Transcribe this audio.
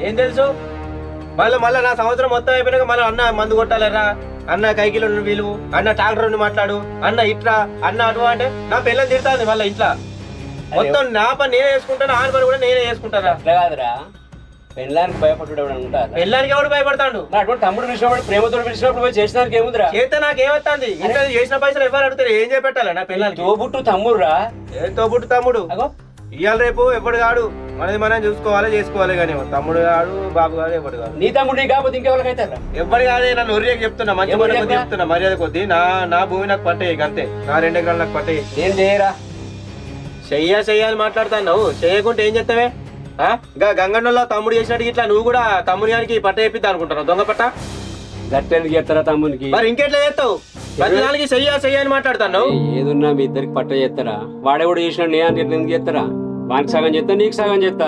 ఏం తెలుసు? మళ్ళీ నా సంవత్సరం మొత్తం అయిపోయినాక మళ్ళీ అన్న మందు కొట్టాలరా, అన్న కైకిలో వీలు, అన్న ట్రాక్టర్ మాట్లాడు, అన్న ఇట్లా అన్న అటు అంటే నా పిల్లలు తిడతాంది. మళ్ళీ ఇంట్లో మొత్తం నా పని నేనే చేసుకుంటాను, ఆన పని కూడా నేనే చేసుకుంటారా. అట్లా కాదురా, పెళ్ళానికి భయపడ్డాడు ఉంటారు. పెళ్ళానికి ఎవడు భయపడతాడు? అటువంటి తమ్ముడు పిలిచినప్పుడు ప్రేమతో పిలిచినప్పుడు పోయి చేసినానికి ఏముందిరా? చేస్తే నాకేమవుతుంది? ఇంకా చేసిన పైసలు ఎవరు అడుగుతారు? ఏం చేపెట్టాలి నా పిల్లలకి? తోబుట్టు తమ్ముడురా. ఏం తోబుట్టు తమ్ముడు? అగో ఇవాళ రేపు ఎప్పుడు కాడు, మనది మనం చూసుకోవాలి చేసుకోవాలి. కానీ తమ్ముడు కాడు, బాబు కాదు, ఎప్పుడు కాదు. నీ తమ్ముడు నీకు కాకపోతే ఇంకెవరికైతారా? ఎవ్వరు కాదే. నన్ను ఒరియకి చెప్తున్నా, మంచి మన కొద్ది చెప్తున్నా, మర్యాద కొద్ది. నా భూమి నాకు పట్టే అంతే, నా 2 ఎకరాలు నాకు పట్టే. నేను చేయరా? చెయ్యాలి మాట్లాడుతాను. చేయకుంటే ఏం చెప్తావే? గంగన్నలో తమ్ముడు చేసినట్టు ఇట్లా నువ్వు కూడా తమ్ముడి గారికి పట్ట చెప్పిద్దా అనుకుంటున్నావు? దొంగ పట్ట గట్టెందుకు చేస్తారా తమ్మునికి? మరి ఇంకెట్లా చేస్తావు? ప్రతి దానికి చెయ్యాలి మాట్లాడుతాను. ఏదున్నా మీ ఇద్దరికి పట్ట చేస్తారా? వాడే కూడా చేసిన నేను ఎందుకు చేస్తారా? వానికి సగం చేస్తా, నీకు సగం చేస్తా.